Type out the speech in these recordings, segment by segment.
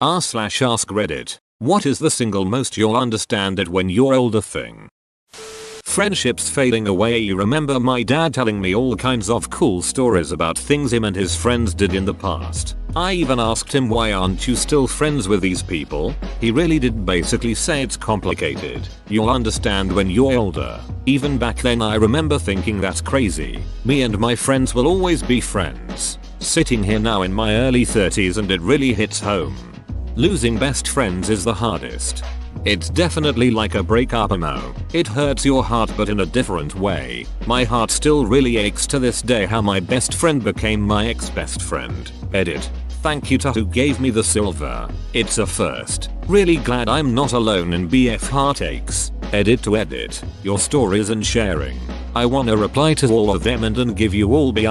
r/ask Reddit. What is the single most you'll understand it when you're older thing? Friendships fading away. You remember my dad telling me all kinds of cool stories about things him and his friends did in the past. I even asked him, why aren't you still friends with these people? He really did basically say it's complicated. You'll understand when you're older. Even back then I remember thinking that's crazy. Me and my friends will always be friends. Sitting here now in my early 30s and it really hits home. Losing best friends is the hardest. It's definitely like a breakup. No, it hurts your heart but in a different way. My heart still really aches to this day how my best friend became my ex-best friend. Edit. Thank you to who gave me the silver. It's a first. Really glad I'm not alone in BF heartaches. Edit to edit. Your stories and sharing. I wanna reply to all of them and give you all big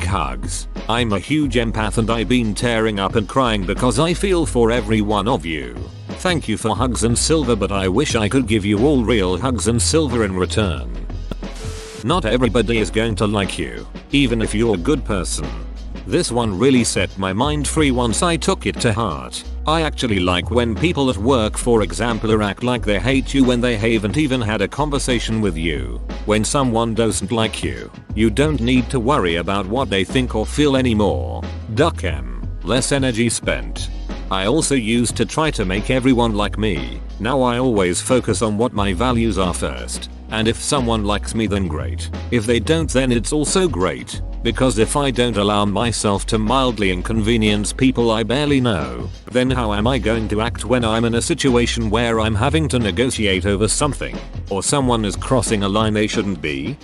hugs. I'm a huge empath and I've been tearing up and crying because I feel for every one of you. Thank you for hugs and silver, but I wish I could give you all real hugs and silver in return. Not everybody is going to like you, even if you're a good person. This one really set my mind free once I took it to heart. I actually like when people at work, for example, act like they hate you when they haven't even had a conversation with you. When someone doesn't like you, you don't need to worry about what they think or feel anymore. Duck 'em. Less energy spent. I also used to try to make everyone like me. Now I always focus on what my values are first. And if someone likes me, then great. If they don't, then it's also great. Because if I don't allow myself to mildly inconvenience people I barely know, then how am I going to act when I'm in a situation where I'm having to negotiate over something, or someone is crossing a line they shouldn't be?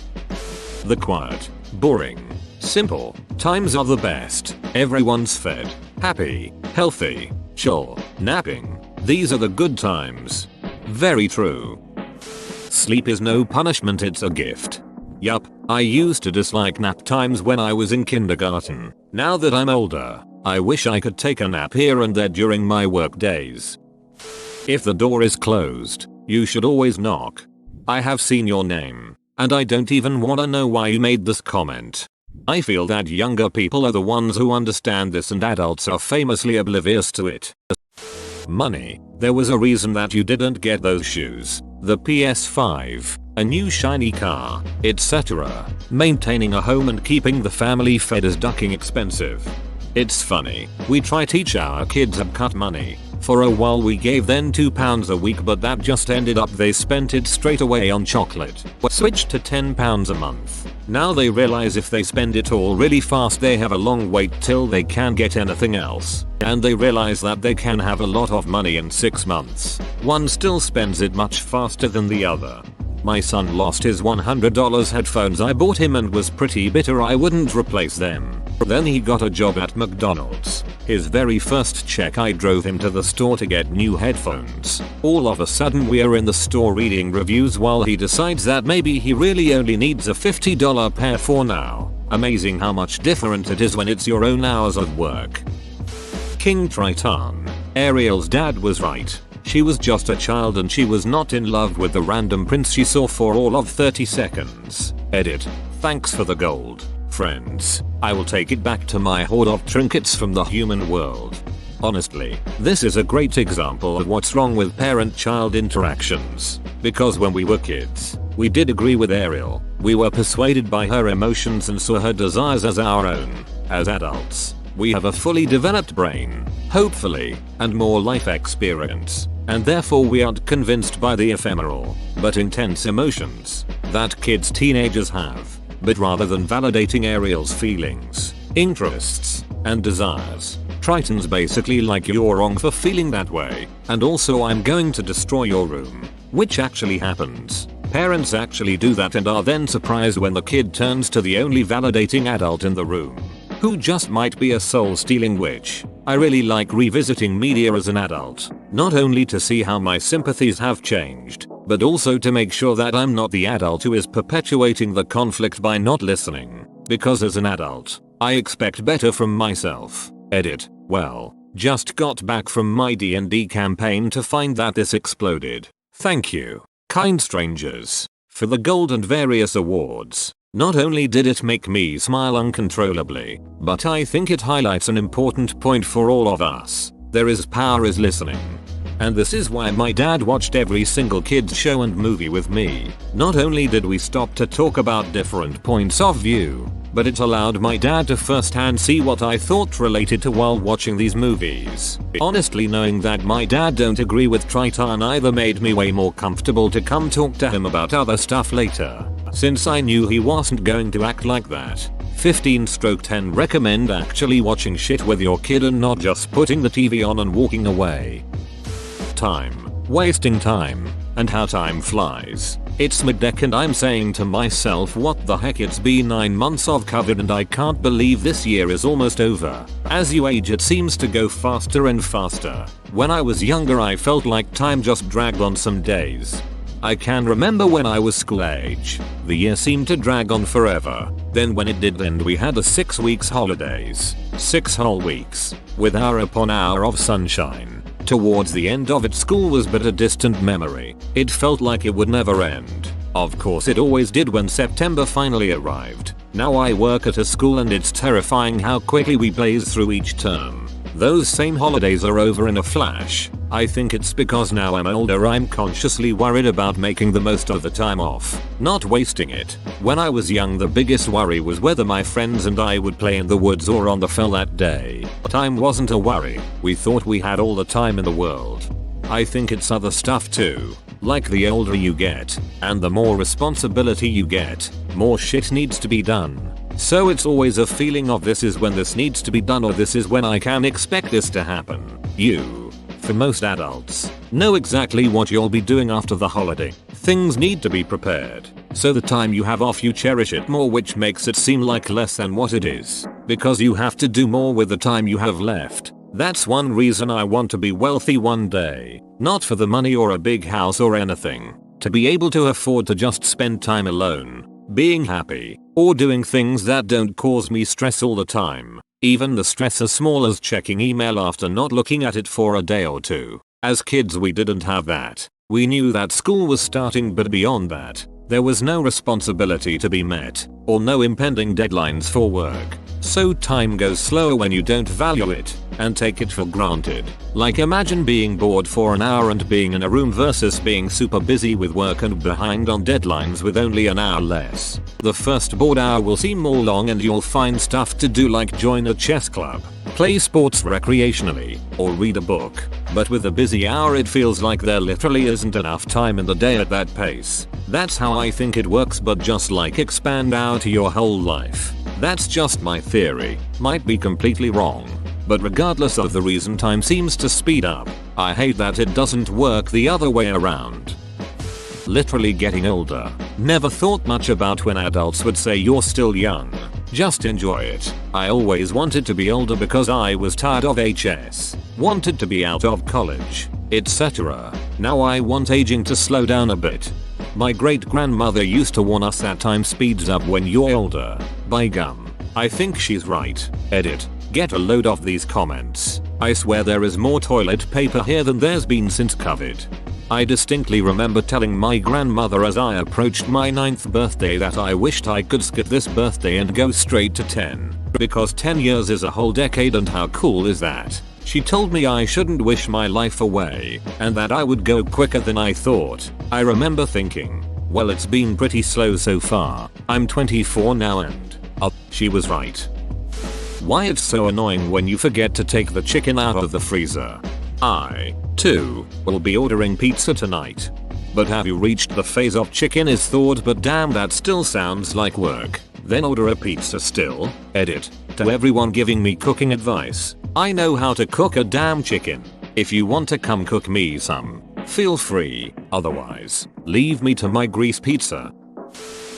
The quiet, boring, simple times are the best. Everyone's fed, happy, healthy, chill, napping. These are the good times. Very true. Sleep is no punishment, it's a gift. Yup, I used to dislike nap times when I was in kindergarten. Now that I'm older, I wish I could take a nap here and there during my work days. If the door is closed, you should always knock. I have seen your name, and I don't even wanna know why you made this comment. I feel that younger people are the ones who understand this and adults are famously oblivious to it. Money. There was a reason that you didn't get those shoes, the PS5, a new shiny car, etc. Maintaining a home and keeping the family fed is ducking expensive. It's funny, we try to teach our kids to cut money. For a while we gave them £2 a week, but that just ended up they spent it straight away on chocolate. Switched to £10 a month. Now they realize if they spend it all really fast they have a long wait till they can get anything else. And they realize that they can have a lot of money in 6 months. One still spends it much faster than the other. My son lost his $100 headphones I bought him and was pretty bitter I wouldn't replace them. Then he got a job at McDonald's. His very first check I drove him to the store to get new headphones. All of a sudden we're in the store reading reviews while he decides that maybe he really only needs a $50 pair for now. Amazing how much different it is when it's your own hours of work. King Triton. Ariel's dad was right. She was just a child and she was not in love with the random prince she saw for all of 30 seconds. Edit. Thanks for the gold, friends. I will take it back to my hoard of trinkets from the human world. Honestly, this is a great example of what's wrong with parent-child interactions. Because when we were kids, we did agree with Ariel. We were persuaded by her emotions and saw her desires as our own. As adults, we have a fully developed brain, hopefully, and more life experience. And therefore we aren't convinced by the ephemeral, but intense emotions that kids teenagers have. But rather than validating Ariel's feelings, interests, and desires, Triton's basically like, you're wrong for feeling that way, and also I'm going to destroy your room. Which actually happens. Parents actually do that and are then surprised when the kid turns to the only validating adult in the room, who just might be a soul-stealing witch. I really like revisiting media as an adult, not only to see how my sympathies have changed, but also to make sure that I'm not the adult who is perpetuating the conflict by not listening. Because as an adult, I expect better from myself. Edit. Well, just got back from my D&D campaign to find that this exploded. Thank you, kind strangers, for the gold and various awards. Not only did it make me smile uncontrollably, but I think it highlights an important point for all of us. There is power is listening. And this is why my dad watched every single kids show and movie with me. Not only did we stop to talk about different points of view, but it allowed my dad to firsthand see what I thought related to while watching these movies. Honestly, knowing that my dad don't agree with Triton either made me way more comfortable to come talk to him about other stuff later, since I knew he wasn't going to act like that. 15/10 recommend actually watching shit with your kid and not just putting the TV on and walking away. Time. Wasting time. And how time flies. It's mid-deck and I'm saying to myself, what the heck, it's been 9 months of COVID and I can't believe this year is almost over. As you age it seems to go faster and faster. When I was younger I felt like time just dragged on some days. I can remember when I was school age, the year seemed to drag on forever. Then when it did end we had a 6 weeks holidays. 6 whole weeks. With hour upon hour of sunshine. Towards the end of it school was but a distant memory. It felt like it would never end. Of course it always did when September finally arrived. Now I work at a school and it's terrifying how quickly we blaze through each term. Those same holidays are over in a flash. I think it's because now I'm older I'm consciously worried about making the most of the time off, not wasting it. When I was young the biggest worry was whether my friends and I would play in the woods or on the fell that day. Time wasn't a worry. We thought we had all the time in the world. I think it's other stuff too. Like the older you get, and the more responsibility you get, more shit needs to be done. So it's always a feeling of this is when this needs to be done or this is when I can expect this to happen. You, for most adults, know exactly what you'll be doing after the holiday. Things need to be prepared. So the time you have off you cherish it more, which makes it seem like less than what it is. Because you have to do more with the time you have left. That's one reason I want to be wealthy one day. Not for the money or a big house or anything. To be able to afford to just spend time alone. Being happy, or doing things that don't cause me stress all the time. Even the stress as small as checking email after not looking at it for a day or two. As kids we didn't have that. We knew that school was starting, but beyond that, there was no responsibility to be met, or no impending deadlines for work. So time goes slower when you don't value it, and take it for granted. Like imagine being bored for an hour and being in a room versus being super busy with work and behind on deadlines with only an hour less. The first bored hour will seem more long and you'll find stuff to do like join a chess club, play sports recreationally, or read a book. But with a busy hour it feels like there literally isn't enough time in the day at that pace. That's how I think it works, but just like expand out your whole life. That's just my theory, might be completely wrong. But regardless of the reason time seems to speed up, I hate that it doesn't work the other way around. Literally getting older. Never thought much about when adults would say you're still young. Just enjoy it. I always wanted to be older because I was tired of HS. Wanted to be out of college, etc. Now I want aging to slow down a bit. My great grandmother used to warn us that time speeds up when you're older. By gum. I think she's right. Edit. Get a load of these comments. I swear there is more toilet paper here than there's been since COVID. I distinctly remember telling my grandmother as I approached my 9th birthday that I wished I could skip this birthday and go straight to 10. Because 10 years is a whole decade, and how cool is that? She told me I shouldn't wish my life away, and that I would go quicker than I thought. I remember thinking, well, it's been pretty slow so far. I'm 24 now and, she was right. Why it's so annoying when you forget to take the chicken out of the freezer. I, too, will be ordering pizza tonight. But have you reached the phase of chicken is thawed but damn that still sounds like work? Then order a pizza still. Edit. To everyone giving me cooking advice. I know how to cook a damn chicken. If you want to come cook me some, feel free. Otherwise, leave me to my grease pizza.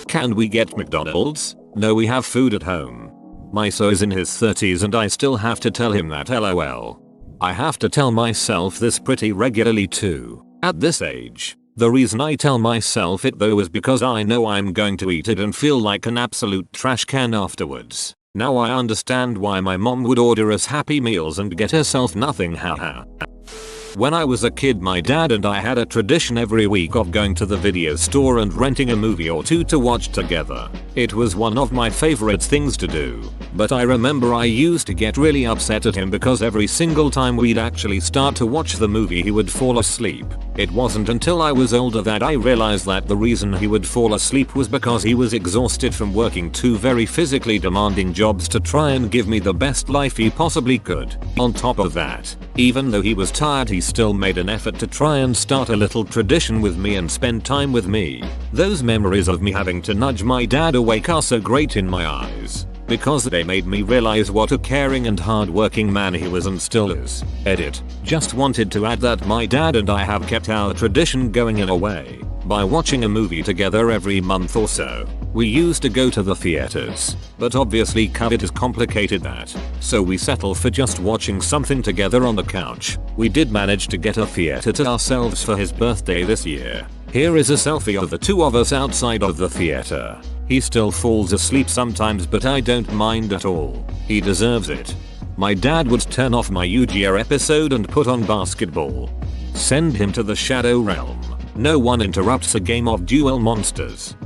Can we get McDonald's? No, we have food at home. My so is in his 30s and I still have to tell him that, lol. I have to tell myself this pretty regularly too. At this age. The reason I tell myself it though is because I know I'm going to eat it and feel like an absolute trash can afterwards. Now I understand why my mom would order us Happy Meals and get herself nothing, haha. When I was a kid, my dad and I had a tradition every week of going to the video store and renting a movie or two to watch together. It was one of my favorite things to do. But I remember I used to get really upset at him because every single time we'd actually start to watch the movie he would fall asleep. It wasn't until I was older that I realized that the reason he would fall asleep was because he was exhausted from working two very physically demanding jobs to try and give me the best life he possibly could. On top of that, even though he was tired, he still made an effort to try and start a little tradition with me and spend time with me. Those memories of me having to nudge my dad awake are so great in my eyes, because they made me realize what a caring and hard-working man he was and still is. Edit. Just wanted to add that my dad and I have kept our tradition going in a way by watching a movie together every month or so. We used to go to the theaters, but obviously COVID has complicated that, so we settle for just watching something together on the couch. We did manage to get a theater to ourselves for his birthday this year. Here is a selfie of the two of us outside of the theater. He still falls asleep sometimes, but I don't mind at all. He deserves it. My dad would turn off my Yu-Gi-Oh episode and put on basketball. Send him to the Shadow Realm. No one interrupts a game of Duel Monsters.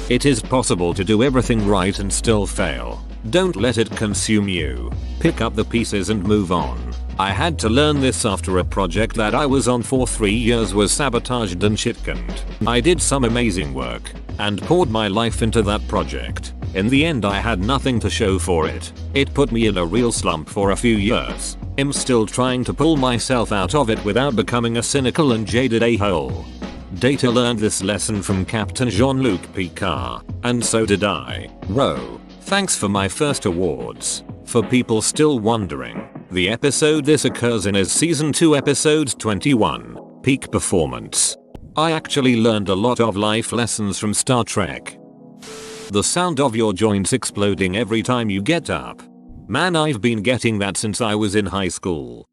It is possible to do everything right and still fail. Don't let it consume you. Pick up the pieces and move on. I had to learn this after a project that I was on for 3 years was sabotaged and shitcanned. I did some amazing work and poured my life into that project. In the end, I had nothing to show for it. It put me in a real slump for a few years. I'm still trying to pull myself out of it without becoming a cynical and jaded a-hole. Data learned this lesson from Captain Jean-Luc Picard, and so did I. Whoa. Thanks for my first awards. For people still wondering, the episode this occurs in is Season 2 Episode 21, Peak Performance. I actually learned a lot of life lessons from Star Trek. The sound of your joints exploding every time you get up. Man, I've been getting that since I was in high school.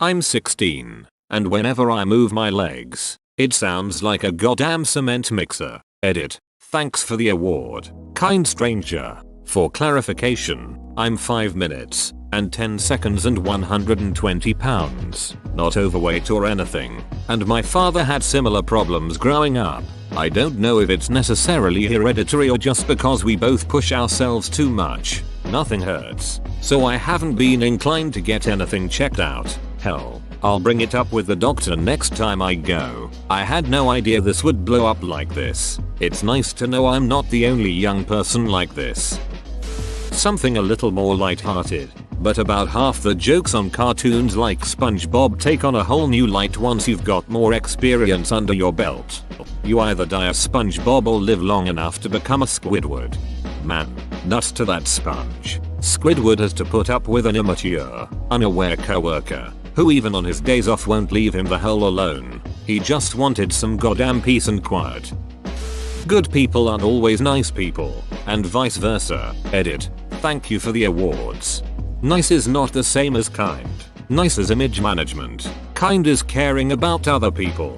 I'm 16, and whenever I move my legs, it sounds like a goddamn cement mixer. Edit. Thanks for the award, kind stranger. For clarification, I'm 5 minutes and 10 seconds and 120 pounds, not overweight or anything, and my father had similar problems growing up. I don't know if it's necessarily hereditary or just because we both push ourselves too much. Nothing hurts, so I haven't been inclined to get anything checked out. Hell, I'll bring it up with the doctor next time I go. I had no idea this would blow up like this. It's nice to know I'm not the only young person like this. Something a little more lighthearted, but about half the jokes on cartoons like SpongeBob take on a whole new light once you've got more experience under your belt. You either die a SpongeBob or live long enough to become a Squidward. Man, nuts to that sponge. Squidward has to put up with an immature, unaware coworker, who even on his days off won't leave him the hell alone. He just wanted some goddamn peace and quiet. Good people aren't always nice people, and vice versa. Edit. Thank you for the awards. Nice is not the same as kind. Nice is image management. Kind is caring about other people.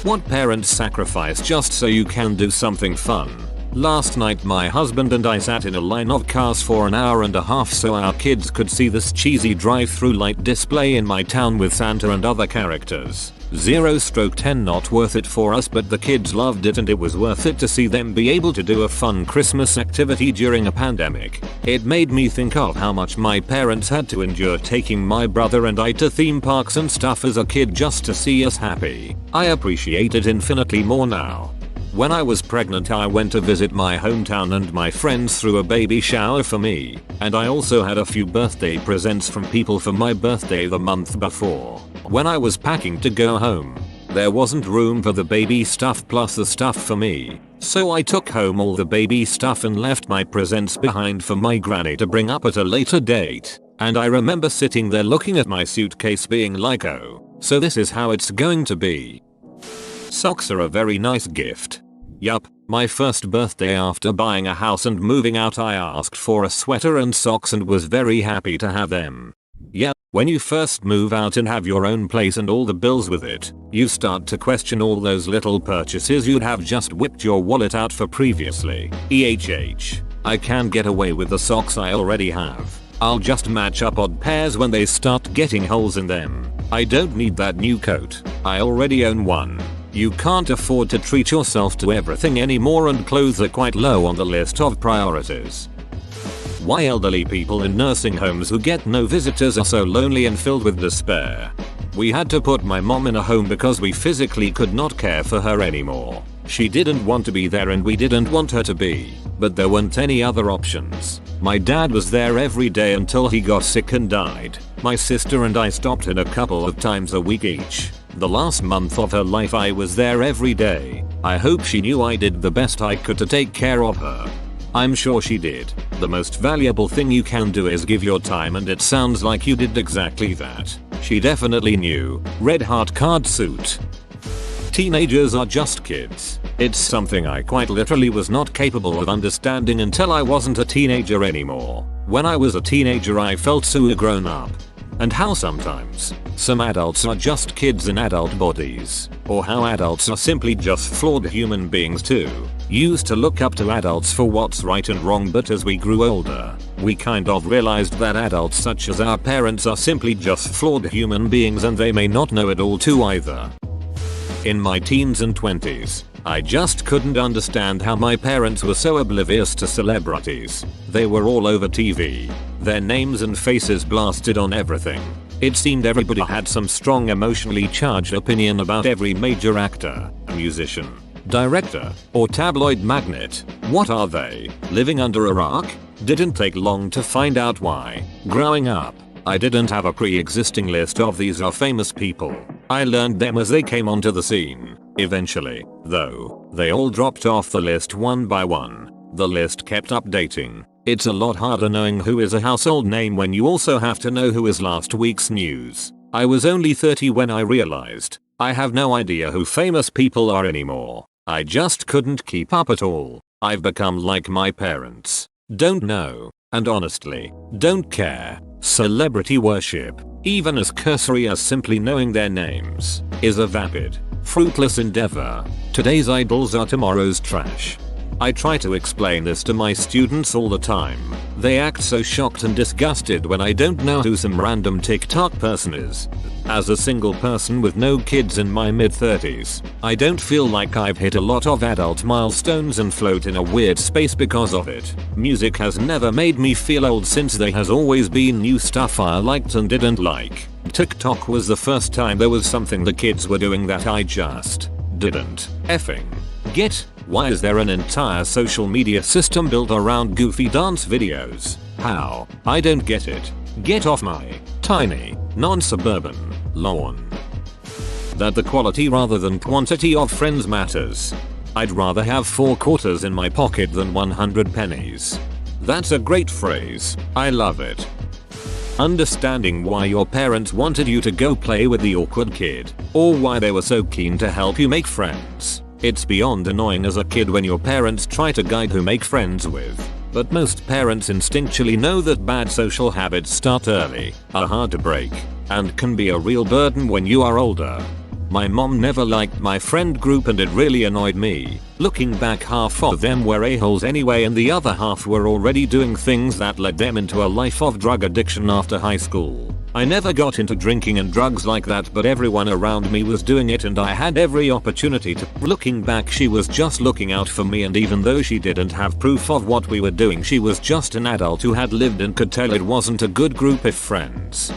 What parents sacrifice just so you can do something fun? Last night my husband and I sat in a line of cars for an hour and a half so our kids could see this cheesy drive-through light display in my town with Santa and other characters. 0/10 not worth it for us, but the kids loved it and it was worth it to see them be able to do a fun Christmas activity during a pandemic. It made me think of how much my parents had to endure taking my brother and I to theme parks and stuff as a kid just to see us happy. I appreciate it infinitely more now. When I was pregnant, I went to visit my hometown and my friends threw a baby shower for me, and I also had a few birthday presents from people for my birthday the month before. When I was packing to go home, there wasn't room for the baby stuff plus the stuff for me, so I took home all the baby stuff and left my presents behind for my granny to bring up at a later date. And I remember sitting there looking at my suitcase being like, oh, so this is how it's going to be. Socks are a very nice gift. Yup, my first birthday after buying a house and moving out, I asked for a sweater and socks and was very happy to have them. Yeah, when you first move out and have your own place and all the bills with it, you start to question all those little purchases you'd have just whipped your wallet out for previously. I can't get away with the socks I already have. I'll just match up odd pairs when they start getting holes in them. I don't need that new coat. I already own one. You can't afford to treat yourself to everything anymore, and clothes are quite low on the list of priorities. Why elderly people in nursing homes who get no visitors are so lonely and filled with despair. We had to put my mom in a home because we physically could not care for her anymore. She didn't want to be there and we didn't want her to be, but there weren't any other options. My dad was there every day until he got sick and died. My sister and I stopped in a couple of times a week each. The last month of her life I was there every day. I hope she knew I did the best I could to take care of her. I'm sure she did. The most valuable thing you can do is give your time, and it sounds like you did exactly that. She definitely knew. Red heart card suit. Teenagers are just kids. It's something I quite literally was not capable of understanding until I wasn't a teenager anymore. When I was a teenager I felt so grown up. And how sometimes some adults are just kids in adult bodies, or how adults are simply just flawed human beings too. Used to look up to adults for what's right and wrong, but as we grew older, we kind of realized that adults such as our parents are simply just flawed human beings, and they may not know it all too either. In my teens and 20s, I just couldn't understand how my parents were so oblivious to celebrities. They were all over TV. Their names and faces blasted on everything. It seemed everybody had some strong emotionally charged opinion about every major actor, musician, director, or tabloid magnate. What are they, living under a rock? Didn't take long to find out why. Growing up, I didn't have a pre-existing list of these are famous people. I learned them as they came onto the scene. Eventually, though, they all dropped off the list one by one. The list kept updating. It's a lot harder knowing who is a household name when you also have to know who is last week's news. I was only 30 when I realized I have no idea who famous people are anymore. I just couldn't keep up at all. I've become like my parents. Don't know, and honestly, don't care. Celebrity worship, even as cursory as simply knowing their names, is a vapid, fruitless endeavor. Today's idols are tomorrow's trash. I try to explain this to my students all the time. They act so shocked and disgusted when I don't know who some random TikTok person is. As a single person with no kids in my mid-30s, I don't feel like I've hit a lot of adult milestones and float in a weird space because of it. Music has never made me feel old since there has always been new stuff I liked and didn't like. TikTok was the first time there was something the kids were doing that I just didn't effing get. Why is there an entire social media system built around goofy dance videos? How? I don't get it. Get off my tiny, non-suburban lawn. That the quality rather than quantity of friends matters. I'd rather have 4 quarters in my pocket than 100 pennies. That's a great phrase. I love it. Understanding why your parents wanted you to go play with the awkward kid, or why they were so keen to help you make friends. It's beyond annoying as a kid when your parents try to guide who make friends with. But most parents instinctually know that bad social habits start early, are hard to break, and can be a real burden when you are older. My mom never liked my friend group and it really annoyed me. Looking back, half of them were a-holes anyway and the other half were already doing things that led them into a life of drug addiction after high school. I never got into drinking and drugs like that, but everyone around me was doing it and I had every opportunity to. Looking back, she was just looking out for me, and even though she didn't have proof of what we were doing, she was just an adult who had lived and could tell it wasn't a good group of friends.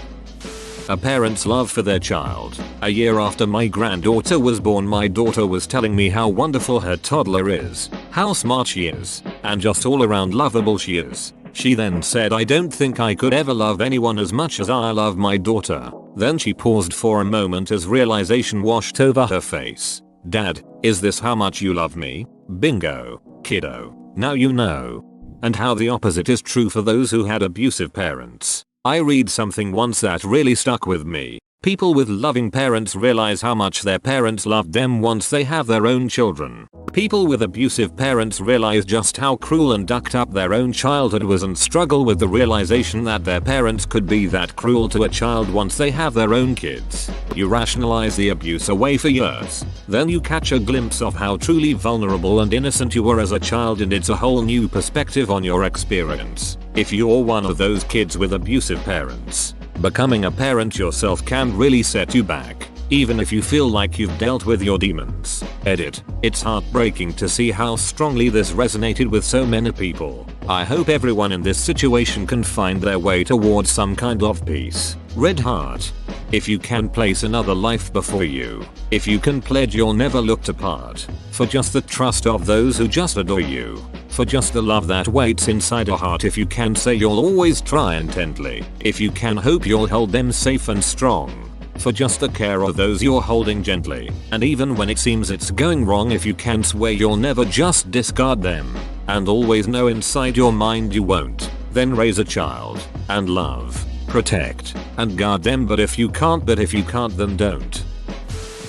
A parent's love for their child. A year after my granddaughter was born, my daughter was telling me how wonderful her toddler is, how smart she is, and just all around lovable she is. She then said, "I don't think I could ever love anyone as much as I love my daughter." Then she paused for a moment as realization washed over her face. "Dad, is this how much you love me? Bingo, kiddo. Now you know." And how the opposite is true for those who had abusive parents. I read something once that really stuck with me. People with loving parents realize how much their parents loved them once they have their own children. People with abusive parents realize just how cruel and ducked up their own childhood was and struggle with the realization that their parents could be that cruel to a child once they have their own kids. You rationalize the abuse away for years. Then you catch a glimpse of how truly vulnerable and innocent you were as a child, and it's a whole new perspective on your experience. If you're one of those kids with abusive parents, Becoming a parent yourself can really set you back, even if you feel like you've dealt with your demons. Edit. It's heartbreaking to see how strongly this resonated with so many people. I hope everyone in this situation can find their way towards some kind of peace. Red heart. If you can place another life before you, if you can pledge you'll never look to part, for just the trust of those who just adore you, for just the love that waits inside a heart, if you can say you'll always try intently, if you can hope you'll hold them safe and strong, for just the care of those you're holding gently, and even when it seems it's going wrong, if you can swear you'll never just discard them, and always know inside your mind you won't, then raise a child, and love, protect, and guard them. But if you can't then don't.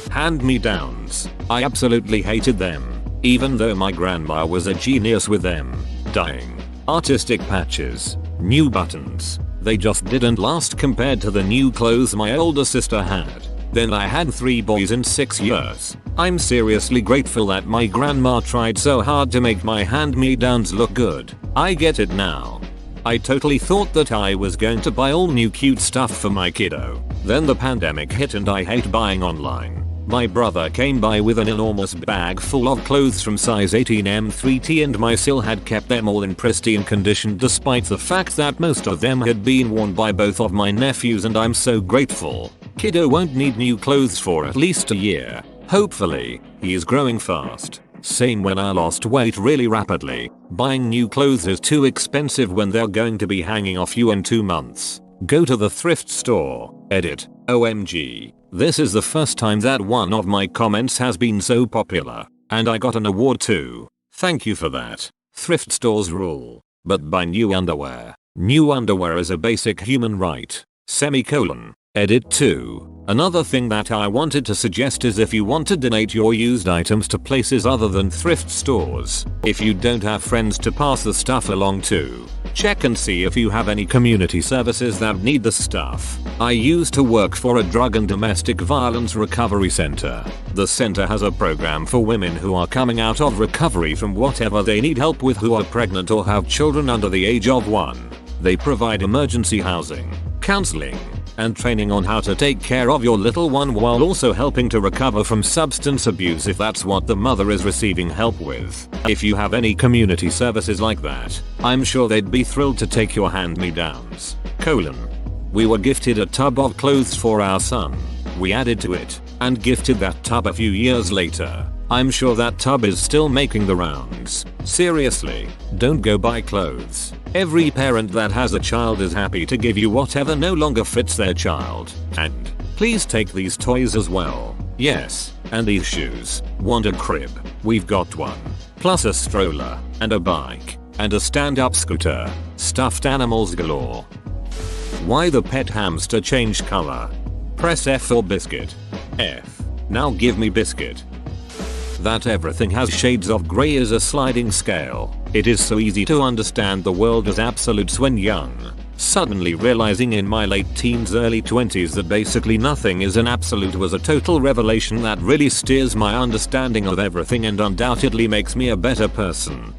Hand-me-downs. I absolutely hated them, even though my grandma was a genius with them. Dying. Artistic patches. New buttons. They just didn't last compared to the new clothes my older sister had. Then I had 3 boys in 6 years. I'm seriously grateful that my grandma tried so hard to make my hand-me-downs look good. I get it now. I totally thought that I was going to buy all new cute stuff for my kiddo. Then the pandemic hit and I hate buying online. My brother came by with an enormous bag full of clothes from size 18M 3T, and my sil had kept them all in pristine condition despite the fact that most of them had been worn by both of my nephews, and I'm so grateful. Kiddo won't need new clothes for at least a year. Hopefully. He is growing fast. Same when I lost weight really rapidly. Buying new clothes is too expensive when they're going to be hanging off you in 2 months. Go to the thrift store. Edit. OMG. This is the first time that one of my comments has been so popular. And I got an award too. Thank you for that. Thrift stores rule. But buy new underwear. New underwear is a basic human right. Semicolon. Edit 2. Another thing that I wanted to suggest is if you want to donate your used items to places other than thrift stores, if you don't have friends to pass the stuff along to, check and see if you have any community services that need the stuff. I used to work for a drug and domestic violence recovery center. The center has a program for women who are coming out of recovery from whatever they need help with, who are pregnant or have children under the age of 1. They provide emergency housing, counseling, and training on how to take care of your little one, while also helping to recover from substance abuse if that's what the mother is receiving help with. If you have any community services like that, I'm sure they'd be thrilled to take your hand-me-downs. We were gifted a tub of clothes for our son. We added to it and gifted that tub a few years later. I'm sure that tub is still making the rounds. Seriously, don't go buy clothes. Every parent that has a child is happy to give you whatever no longer fits their child. And please take these toys as well. Yes, and these shoes. Want a crib? We've got one. Plus a stroller, and a bike, and a stand-up scooter. Stuffed animals galore. Why the pet hamster changed color? Press F for biscuit. F. Now give me biscuit. That everything has shades of grey is a sliding scale. It is so easy to understand the world as absolutes when young. Suddenly realizing in my late teens early 20s that basically nothing is an absolute was a total revelation that really steers my understanding of everything and undoubtedly makes me a better person.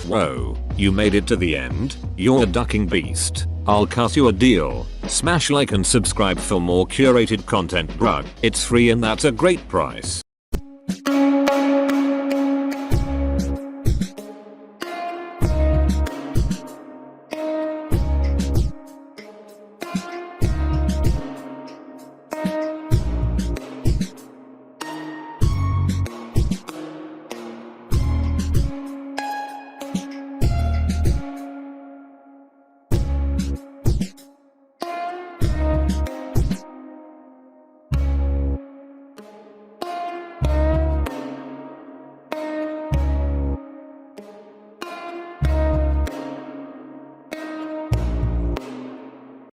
Whoa, you made it to the end? You're a ducking beast. I'll cut you a deal. Smash like and subscribe for more curated content, bruh. It's free and that's a great price.